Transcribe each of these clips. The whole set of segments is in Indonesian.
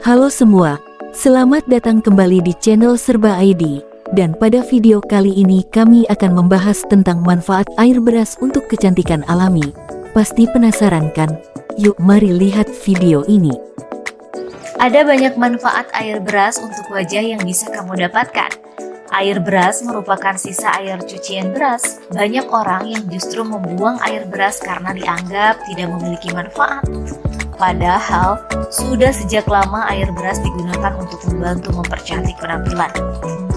Halo semua, selamat datang kembali di channel Serba ID. Dan pada video kali ini kami akan membahas tentang manfaat air beras untuk kecantikan alami. Pasti penasaran kan? Yuk mari lihat video ini. Ada banyak manfaat air beras untuk wajah yang bisa kamu dapatkan. Air beras merupakan sisa air cucian beras. Banyak orang yang justru membuang air beras karena dianggap tidak memiliki manfaat. Padahal, sudah sejak lama air beras digunakan untuk membantu mempercantik penampilan,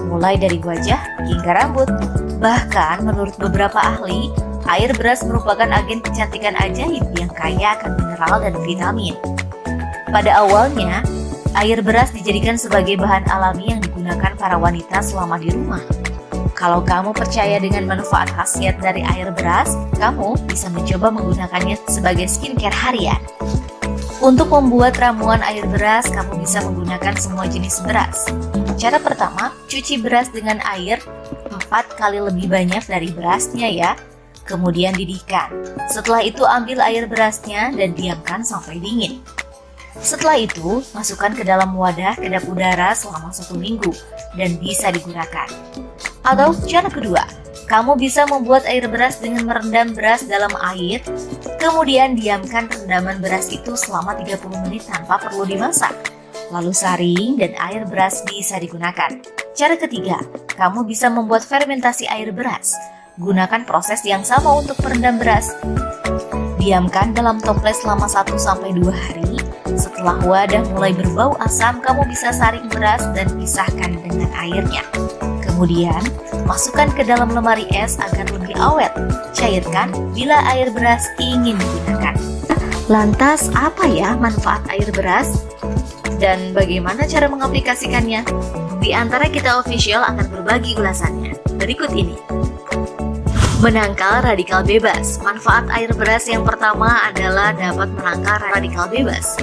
mulai dari wajah hingga rambut. Bahkan, menurut beberapa ahli, air beras merupakan agen kecantikan ajaib yang kaya akan mineral dan vitamin. Pada awalnya, air beras dijadikan sebagai bahan alami yang digunakan para wanita selama di rumah. Kalau kamu percaya dengan manfaat khasiat dari air beras, kamu bisa mencoba menggunakannya sebagai skincare harian. Untuk membuat ramuan air beras, kamu bisa menggunakan semua jenis beras. Cara pertama, cuci beras dengan air 4 kali lebih banyak dari berasnya ya. Kemudian didihkan. Setelah itu ambil air berasnya dan diamkan sampai dingin. Setelah itu, masukkan ke dalam wadah kedap udara selama 1 minggu dan bisa digunakan. Atau cara kedua, kamu bisa membuat air beras dengan merendam beras dalam air, kemudian diamkan rendaman beras itu selama 30 menit tanpa perlu dimasak. Lalu saring dan air beras bisa digunakan. Cara ketiga, kamu bisa membuat fermentasi air beras. Gunakan proses yang sama untuk merendam beras. Diamkan dalam toples selama 1-2 hari. Setelah wadah mulai berbau asam, kamu bisa saring beras dan pisahkan dengan airnya. Kemudian, masukkan ke dalam lemari es agar lebih awet. Cairkan bila air beras ingin digunakan. Lantas, apa ya manfaat air beras? Dan bagaimana cara mengaplikasikannya? Di Antara Kita Official akan berbagi ulasannya. Berikut ini. Menangkal radikal bebas. Manfaat air beras yang pertama adalah dapat menangkal radikal bebas.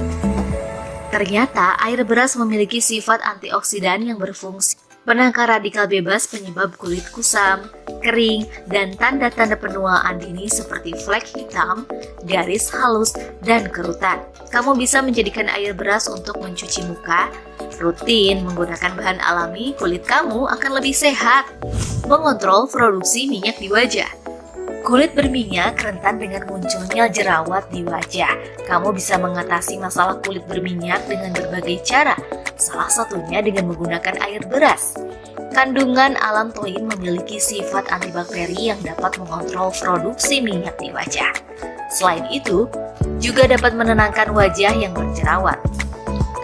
Ternyata air beras memiliki sifat antioksidan yang berfungsi penangkal radikal bebas penyebab kulit kusam, kering, dan tanda-tanda penuaan dini seperti flek hitam, garis halus, dan kerutan. Kamu bisa menjadikan air beras untuk mencuci muka. Rutin menggunakan bahan alami, kulit kamu akan lebih sehat. Mengontrol produksi minyak di wajah. Kulit berminyak rentan dengan munculnya jerawat di wajah. Kamu bisa mengatasi masalah kulit berminyak dengan berbagai cara, salah satunya dengan menggunakan air beras. Kandungan allantoin memiliki sifat antibakteri yang dapat mengontrol produksi minyak di wajah. Selain itu, juga dapat menenangkan wajah yang berjerawat.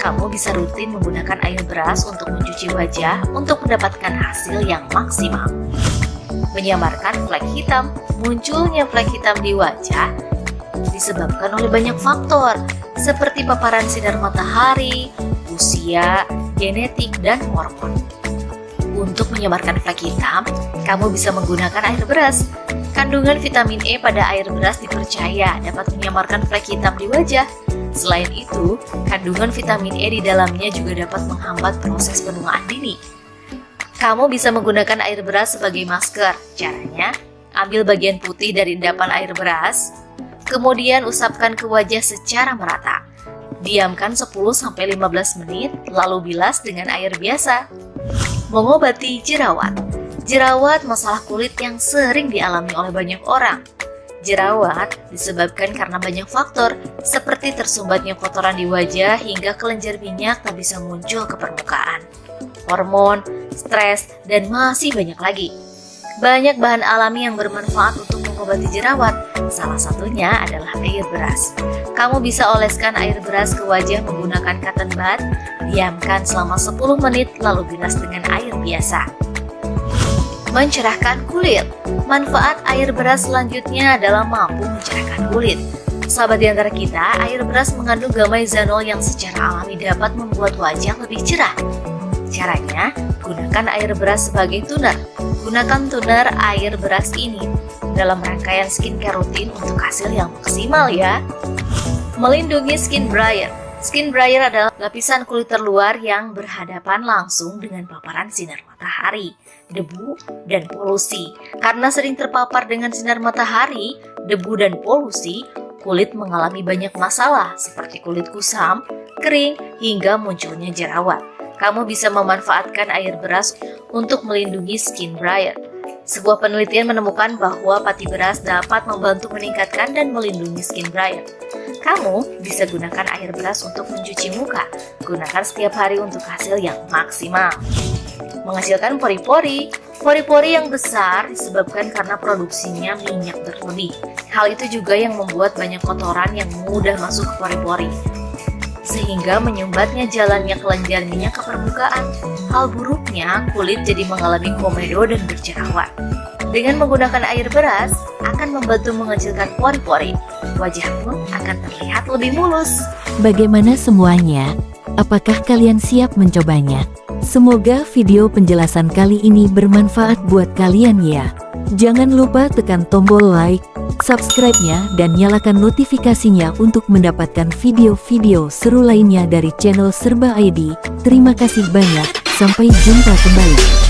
Kamu bisa rutin menggunakan air beras untuk mencuci wajah untuk mendapatkan hasil yang maksimal. Menyamarkan flek hitam. Munculnya flek hitam di wajah disebabkan oleh banyak faktor seperti paparan sinar matahari, usia, genetik, dan hormon. Untuk menyamarkan flek hitam, kamu bisa menggunakan air beras. Kandungan vitamin E pada air beras dipercaya dapat menyamarkan flek hitam di wajah. Selain itu, kandungan vitamin E di dalamnya juga dapat menghambat proses penuaan dini. Kamu bisa menggunakan air beras sebagai masker. Caranya, ambil bagian putih dari endapan air beras, kemudian usapkan ke wajah secara merata. Diamkan 10-15 menit, lalu bilas dengan air biasa. Mengobati jerawat. Jerawat masalah kulit yang sering dialami oleh banyak orang. Jerawat disebabkan karena banyak faktor, seperti tersumbatnya kotoran di wajah hingga kelenjar minyak tak bisa muncul ke permukaan. Hormon, stres, dan masih banyak lagi. Banyak bahan alami yang bermanfaat untuk mengobati jerawat. Salah satunya adalah air beras. Kamu bisa oleskan air beras ke wajah menggunakan cotton bud, diamkan selama 10 menit lalu bilas dengan air biasa. Mencerahkan kulit. Manfaat air beras selanjutnya adalah mampu mencerahkan kulit. Sahabat Di Antara Kita, air beras mengandung gamma-izanol yang secara alami dapat membuat wajah lebih cerah. Caranya, gunakan air beras sebagai toner. Gunakan toner air beras ini dalam rangkaian skincare rutin untuk hasil yang maksimal ya. Melindungi skin barrier. Skin barrier adalah lapisan kulit terluar yang berhadapan langsung dengan paparan sinar matahari, debu, dan polusi. Karena sering terpapar dengan sinar matahari, debu, dan polusi, kulit mengalami banyak masalah seperti kulit kusam, kering, hingga munculnya jerawat. Kamu bisa memanfaatkan air beras untuk melindungi skin bright. Sebuah penelitian menemukan bahwa pati beras dapat membantu meningkatkan dan melindungi skin bright. Kamu bisa gunakan air beras untuk mencuci muka. Gunakan setiap hari untuk hasil yang maksimal. Menghasilkan pori-pori. Pori-pori yang besar disebabkan karena produksinya minyak berlebih. Hal itu juga yang membuat banyak kotoran yang mudah masuk ke pori-pori, sehingga menyumbatnya jalannya kelenjar minyak ke permukaan. Hal buruknya, kulit jadi mengalami komedo dan berjerawat. Dengan menggunakan air beras, akan membantu mengecilkan pori-pori. Wajah pun akan terlihat lebih mulus. Bagaimana semuanya? Apakah kalian siap mencobanya? Semoga video penjelasan kali ini bermanfaat buat kalian ya. Jangan lupa tekan tombol like, subscribe-nya, dan nyalakan notifikasinya untuk mendapatkan video-video seru lainnya dari channel Serba ID. Terima kasih banyak, sampai jumpa kembali.